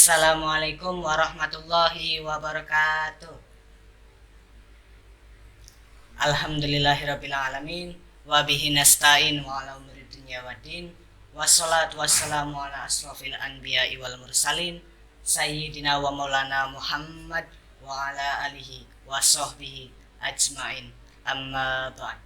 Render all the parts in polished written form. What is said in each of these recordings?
Assalamualaikum warahmatullahi wabarakatuh. Alhamdulillahirabbil alamin wa bihi nasta'in wa ala umuri dunya waddin. Wassalatu wassalamu ala asrofil anbiya'i wal mursalin sayyidina wa maulana Muhammad wa ala alihi wa sahbihi ajmain. Amma ba'd.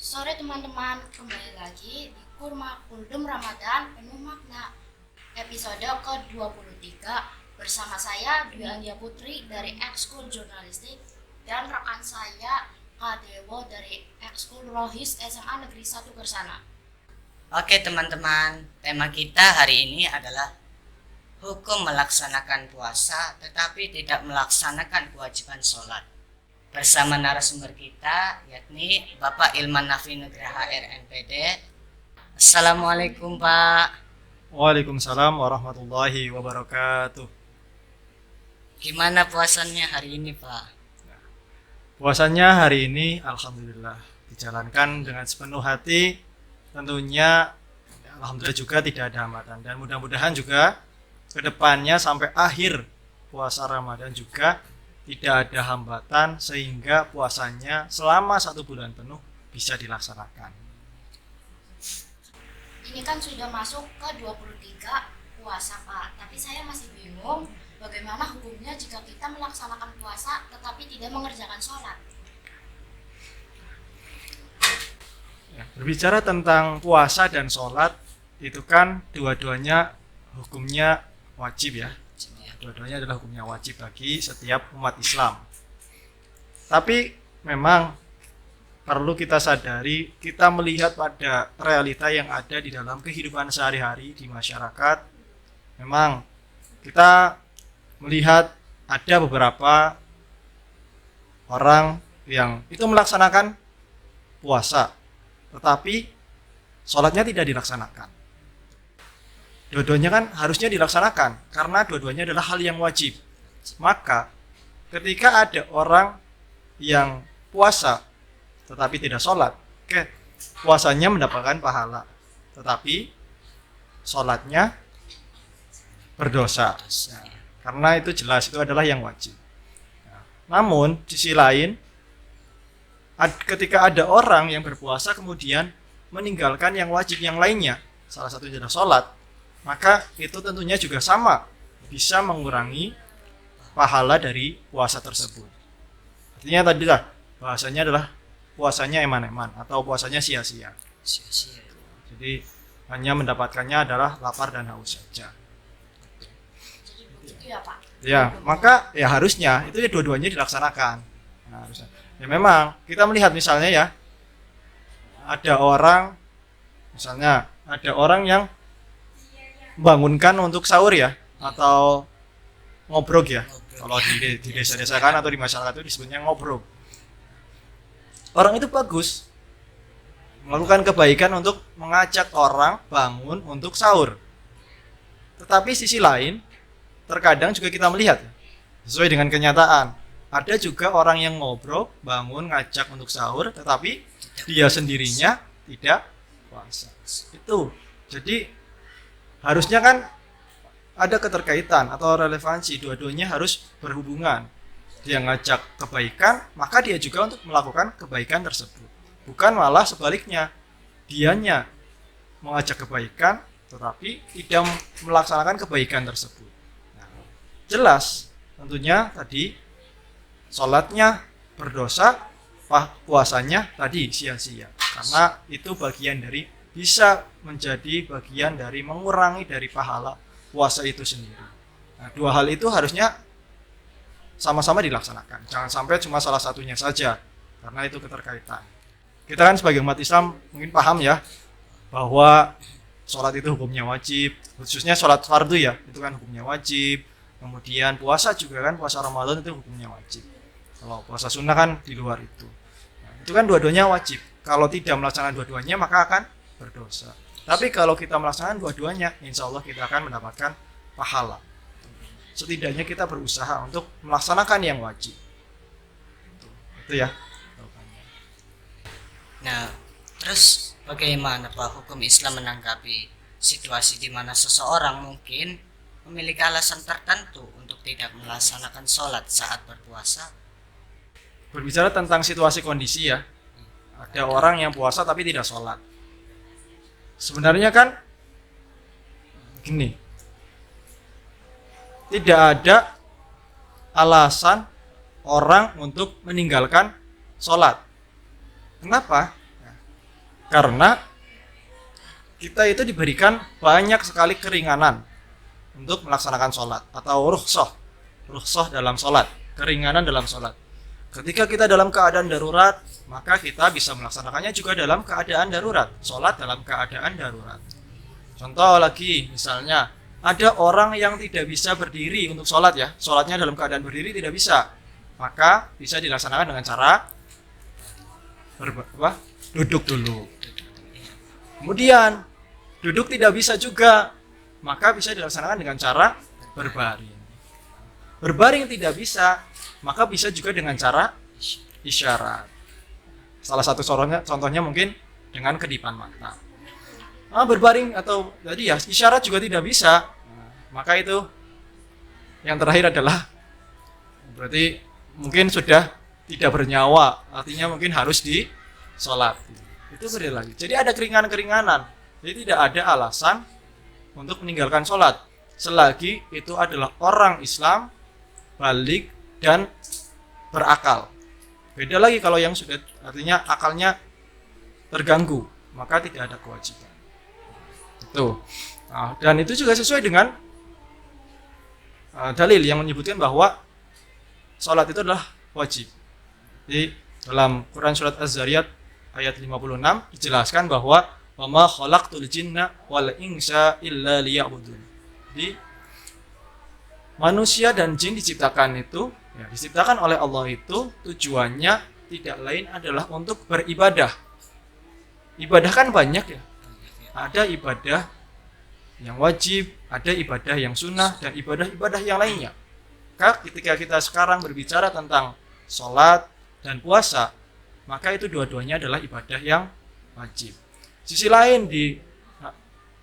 Sore teman-teman, kembali lagi di Kurma Kuldum Ramadan penuh makna. Episode ke-23 bersama saya Dwi Anggia Putri dari Ekskul Jurnalistik dan rekan saya Kak Dewo dari Ekskul Rohis SMA Negeri 1 Kersana. Oke teman-teman, tema kita hari ini adalah hukum melaksanakan puasa tetapi tidak melaksanakan kewajiban sholat. Bersama narasumber kita yakni Bapak Ilman Nafi Nugraha RNPD. Assalamualaikum Pak. Waalaikumsalam warahmatullahi wabarakatuh. Gimana puasanya hari ini Pak? Puasanya hari ini alhamdulillah dijalankan dengan sepenuh hati. Tentunya alhamdulillah juga tidak ada hambatan, dan mudah-mudahan juga kedepannya sampai akhir puasa Ramadan juga tidak ada hambatan sehingga puasanya selama 1 bulan penuh bisa dilaksanakan. Ini kan sudah masuk ke 23 puasa Pak, tapi saya masih bingung bagaimana hukumnya jika kita melaksanakan puasa tetapi tidak mengerjakan sholat. Berbicara tentang puasa dan sholat, itu kan dua-duanya hukumnya wajib ya. Dua-duanya adalah hukumnya wajib bagi setiap umat Islam. Tapi memang perlu kita sadari, kita melihat pada realita yang ada di dalam kehidupan sehari-hari di masyarakat. Memang kita melihat ada beberapa orang yang itu melaksanakan puasa, tetapi sholatnya tidak dilaksanakan. Dua-duanya kan harusnya dilaksanakan, karena dua-duanya adalah hal yang wajib. Maka ketika ada orang yang puasa tetapi tidak sholat, puasanya mendapatkan pahala, tetapi sholatnya berdosa. Karena itu jelas itu adalah yang wajib. Namun di sisi lain, ketika ada orang yang berpuasa kemudian meninggalkan yang wajib yang lainnya, salah satunya adalah sholat, maka itu tentunya juga sama bisa mengurangi pahala dari puasa tersebut. Artinya tadi lah bahasanya adalah puasanya eman-eman atau puasanya sia-sia. Jadi hanya mendapatkannya adalah lapar dan haus saja. Jadi begitu ya Pak? Ya, maka ya harusnya itu ya dua-duanya dilaksanakan. Nah, harusnya. Ya memang kita melihat misalnya ya, ada orang yang membangunkan untuk sahur ya, atau ngobrol ya. Kalau di desa-desa kan atau di masyarakat itu disebutnya ngobrol. Orang itu bagus melakukan kebaikan untuk mengajak orang bangun untuk sahur. Tetapi sisi lain, terkadang juga kita melihat sesuai dengan kenyataan, ada juga orang yang ngobrol, bangun, ngajak untuk sahur, tetapi dia sendirinya tidak puasa. Itu. Jadi harusnya kan ada keterkaitan atau relevansi, dua-duanya harus berhubungan. Dia ngajak kebaikan, maka dia juga untuk melakukan kebaikan tersebut. Bukan malah sebaliknya, dianya mengajak kebaikan tetapi tidak melaksanakan kebaikan tersebut. Nah, jelas tentunya tadi sholatnya berdosa, puasanya tadi sia-sia. Karena itu bagian dari, bisa menjadi bagian dari mengurangi dari pahala puasa itu sendiri. Nah, dua hal itu harusnya sama-sama dilaksanakan. Jangan sampai cuma salah satunya saja, karena itu keterkaitan. Kita kan sebagai umat Islam mungkin paham ya, bahwa sholat itu hukumnya wajib, khususnya sholat fardu ya, itu kan hukumnya wajib. Kemudian puasa juga kan, puasa Ramadan itu hukumnya wajib. Kalau puasa sunnah kan di luar itu. Nah, itu kan dua-duanya wajib. Kalau tidak melaksanakan dua-duanya maka akan berdosa. Tapi kalau kita melaksanakan dua-duanya, insya Allah kita akan mendapatkan pahala. Setidaknya kita berusaha untuk melaksanakan yang wajib. Itu ya. Nah, terus bagaimana Pak hukum Islam menanggapi situasi di mana seseorang mungkin memiliki alasan tertentu untuk tidak melaksanakan sholat saat berpuasa? Berbicara tentang situasi kondisi ya, ada orang yang puasa tapi tidak sholat. Sebenarnya kan gini, tidak ada alasan orang untuk meninggalkan sholat. Kenapa? Karena kita itu diberikan banyak sekali keringanan untuk melaksanakan sholat atau rukhsah dalam sholat, keringanan dalam sholat. Ketika kita dalam keadaan darurat, maka kita bisa melaksanakannya juga dalam keadaan darurat, sholat dalam keadaan darurat. Contoh lagi, misalnya ada orang yang tidak bisa berdiri untuk sholat ya, sholatnya dalam keadaan berdiri tidak bisa, maka bisa dilaksanakan dengan cara duduk dulu. Kemudian duduk tidak bisa juga, maka bisa dilaksanakan dengan cara berbaring. Berbaring tidak bisa, maka bisa juga dengan cara isyarat. Salah satu contohnya mungkin dengan kedipan mata. Berbaring atau tadi ya isyarat juga tidak bisa, maka itu yang terakhir adalah berarti mungkin sudah tidak bernyawa, artinya mungkin harus disolat. Itu beda lagi. Jadi ada keringanan-keringanan. Jadi tidak ada alasan untuk meninggalkan sholat selagi itu adalah orang Islam balik dan berakal. Beda lagi kalau yang sudah artinya akalnya terganggu, maka tidak ada kewajiban. Itu. Dan itu juga sesuai dengan dalil yang menyebutkan bahwa sholat itu adalah wajib. Di dalam Quran surat Az-Zariyat ayat 56 dijelaskan bahwa wa ma khalaqtul jinna wal insa illa liya'budun. Jadi manusia dan jin diciptakan itu diciptakan oleh Allah itu tujuannya tidak lain adalah untuk beribadah. Ibadah kan banyak ya. Ada ibadah yang wajib, ada ibadah yang sunnah, dan ibadah-ibadah yang lainnya. Ketika kita sekarang berbicara tentang sholat dan puasa, maka itu dua-duanya adalah ibadah yang wajib. Sisi lain di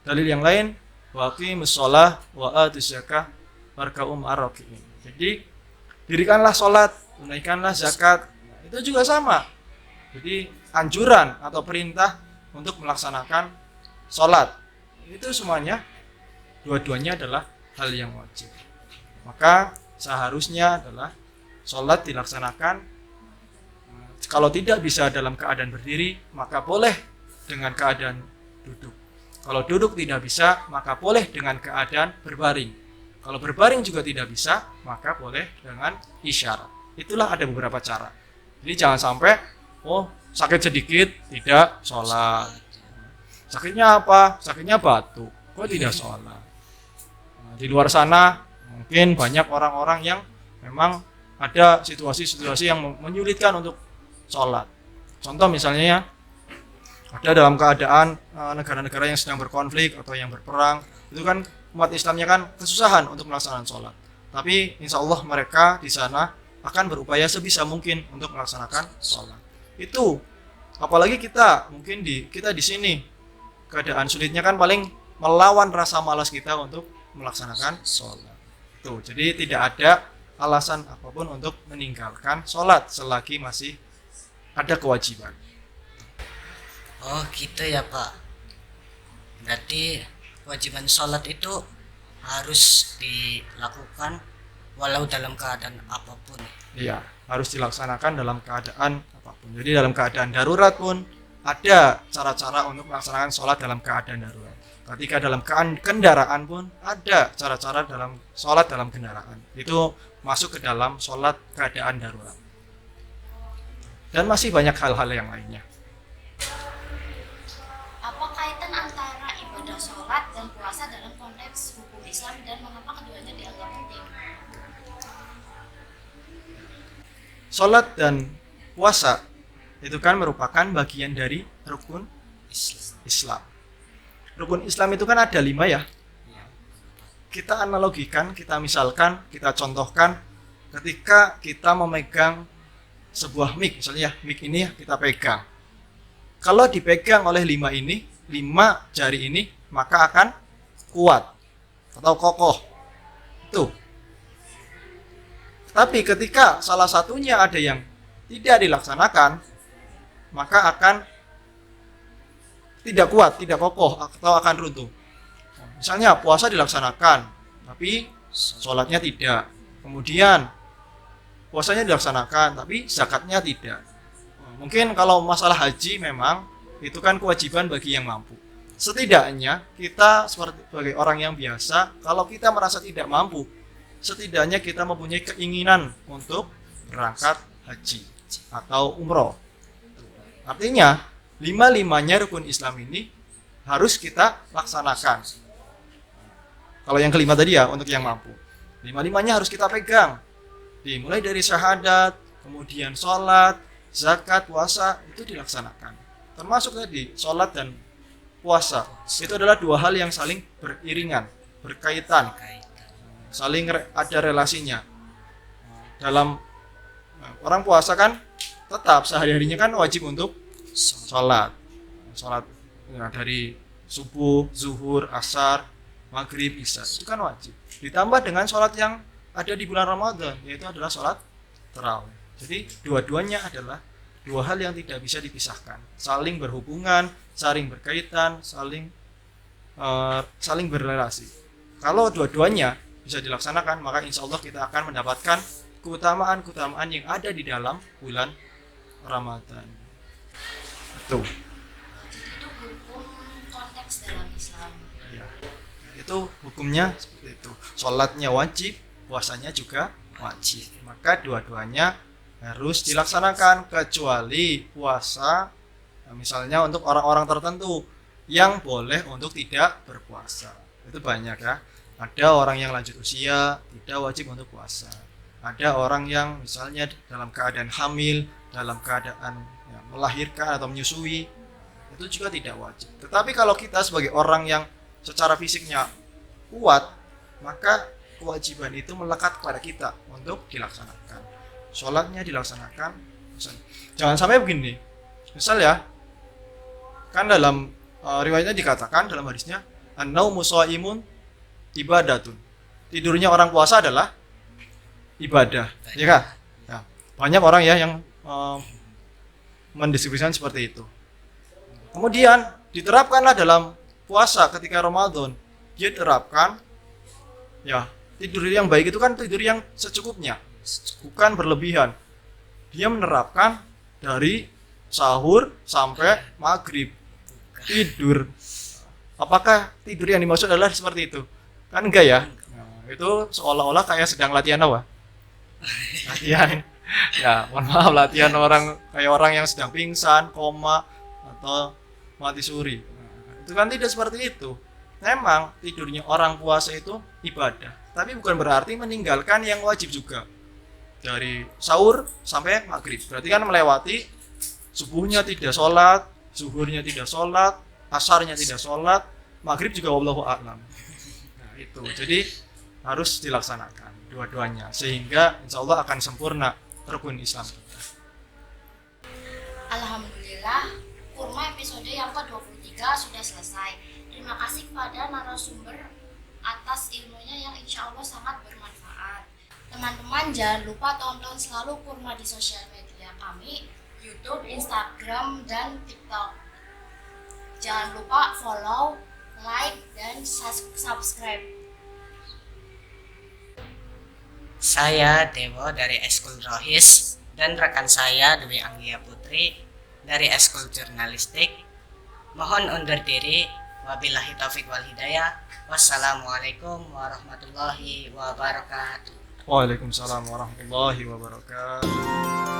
dalil yang lain, waqimus shalah wa atuz zakah warka'u ma'ar raki'in. Jadi dirikanlah sholat, tunaikanlah zakat. Itu juga sama. Jadi anjuran atau perintah untuk melaksanakan sholat. Itu semuanya dua-duanya adalah hal yang wajib. Maka seharusnya adalah sholat dilaksanakan kalau tidak bisa dalam keadaan berdiri, maka boleh dengan keadaan duduk. Kalau duduk tidak bisa, maka boleh dengan keadaan berbaring. Kalau berbaring juga tidak bisa, maka boleh dengan isyarat. Itulah ada beberapa cara. Jadi jangan sampai, sakit sedikit, tidak sholat. Sakitnya apa? Sakitnya batuk. Kok tidak sholat? Di luar sana, mungkin banyak orang-orang yang memang ada situasi-situasi yang menyulitkan untuk sholat. Contoh misalnya ya, ada dalam keadaan negara-negara yang sedang berkonflik atau yang berperang, itu kan umat Islamnya kan kesusahan untuk melaksanakan sholat. Tapi insya Allah mereka di sana akan berupaya sebisa mungkin untuk melaksanakan sholat. Itu apalagi kita mungkin kita di sini keadaan sulitnya kan paling melawan rasa malas kita untuk melaksanakan sholat. Tuh, jadi tidak ada alasan apapun untuk meninggalkan sholat selagi masih ada kewajiban. Oh gitu ya Pak. Berarti kewajiban sholat itu harus dilakukan walau dalam keadaan apapun. Iya, harus dilaksanakan dalam keadaan apapun. Jadi dalam keadaan darurat pun ada cara-cara untuk melaksanakan sholat dalam keadaan darurat. Ketika dalam kendaraan pun ada cara-cara dalam sholat dalam kendaraan. Itu masuk ke dalam sholat keadaan darurat. Dan masih banyak hal-hal yang lainnya. Apa kaitan antara ibadah sholat dan puasa dalam konteks hukum Islam dan mengapa keduanya dianggap penting? Sholat dan puasa itu kan merupakan bagian dari rukun Islam. Rukun Islam itu kan ada 5 ya. Kita analogikan, kita misalkan, kita contohkan ketika kita memegang sebuah mic, misalnya mic ini kita pegang. Kalau dipegang oleh 5 jari ini, maka akan kuat atau kokoh. Itu. Tapi ketika salah satunya ada yang tidak dilaksanakan, maka akan tidak kuat, tidak kokoh, atau akan runtuh. Misalnya puasa dilaksanakan, tapi sholatnya tidak. Kemudian puasanya dilaksanakan, tapi zakatnya tidak. Mungkin kalau masalah haji memang itu kan kewajiban bagi yang mampu. Setidaknya kita sebagai orang yang biasa, kalau kita merasa tidak mampu, setidaknya kita mempunyai keinginan untuk berangkat haji atau umroh. Artinya, lima-limanya rukun Islam ini harus kita laksanakan. Kalau yang kelima tadi ya, untuk yang mampu. Lima-limanya harus kita pegang. Dimulai dari syahadat, kemudian sholat, zakat, puasa, itu dilaksanakan. Termasuk tadi, sholat dan puasa. Itu adalah dua hal yang saling beriringan, berkaitan. Saling ada relasinya. Dalam orang puasa kan tetap sehari-harinya kan wajib untuk sholat ya, dari subuh, zuhur, asar, maghrib, isya, itu kan wajib. Ditambah dengan sholat yang ada di bulan Ramadan, yaitu adalah sholat tarawih. Jadi dua-duanya adalah dua hal yang tidak bisa dipisahkan, saling berhubungan, saling berkaitan, saling berrelasi. Kalau dua-duanya bisa dilaksanakan, maka insya Allah kita akan mendapatkan keutamaan-keutamaan yang ada di dalam bulan Ramadan. Itu hukum konteks dalam Islam. ya, itu hukumnya seperti itu. Sholatnya wajib, puasanya juga wajib. Maka dua-duanya harus dilaksanakan, kecuali puasa misalnya untuk orang-orang tertentu yang boleh untuk tidak berpuasa. Itu banyak ya. Ada orang yang lanjut usia tidak wajib untuk puasa. Ada orang yang misalnya dalam keadaan hamil, dalam keadaan melahirkan atau menyusui, itu juga tidak wajib. Tetapi kalau kita sebagai orang yang secara fisiknya kuat, maka kewajiban itu melekat kepada kita untuk dilaksanakan. Sholatnya dilaksanakan. Jangan sampai begini. Misal ya, kan dalam riwayatnya dikatakan dalam hadisnya, an-naumu shaimun ibadatun. Tidurnya orang puasa adalah ibadah, ya kan? Ya, banyak orang ya yang mendeskripsikan seperti itu. Kemudian diterapkanlah dalam puasa ketika Ramadan. Dia terapkan ya, tidur yang baik itu kan tidur yang secukupnya, bukan berlebihan. Dia menerapkan dari sahur sampai maghrib tidur. Apakah tidur yang dimaksud adalah seperti itu? Kan enggak ya? Nah, itu seolah-olah kayak sedang latihan apa? Latihan ya, mohon maaf, latihan kayak orang yang sedang pingsan, koma, atau mati suri. Nah, itu kan tidak seperti itu. Memang tidurnya orang puasa itu ibadah, tapi bukan berarti meninggalkan yang wajib juga. Dari sahur sampai maghrib, berarti kan melewati subuhnya tidak sholat, zuhurnya tidak sholat, asarnya tidak sholat, maghrib juga wallahu a'lam. Nah, itu jadi harus dilaksanakan dua-duanya, sehingga insya Allah akan sempurna rukun Islam kita. Alhamdulillah, kurma episode yang ke-23 sudah selesai. Terima kasih kepada narasumber atas ilmunya yang insya Allah sangat bermanfaat. Teman-teman jangan lupa tonton selalu kurma di sosial media kami, YouTube, Instagram, dan TikTok. Jangan lupa follow, like, dan subscribe. Saya Dewo dari Eskul Rohis dan rekan saya Dwi Anggia Putri dari Eskul Jurnalistik. Mohon undur diri. Wabillahi taufiq wal hidayah. Wassalamualaikum warahmatullahi wabarakatuh. Waalaikumsalam warahmatullahi wabarakatuh.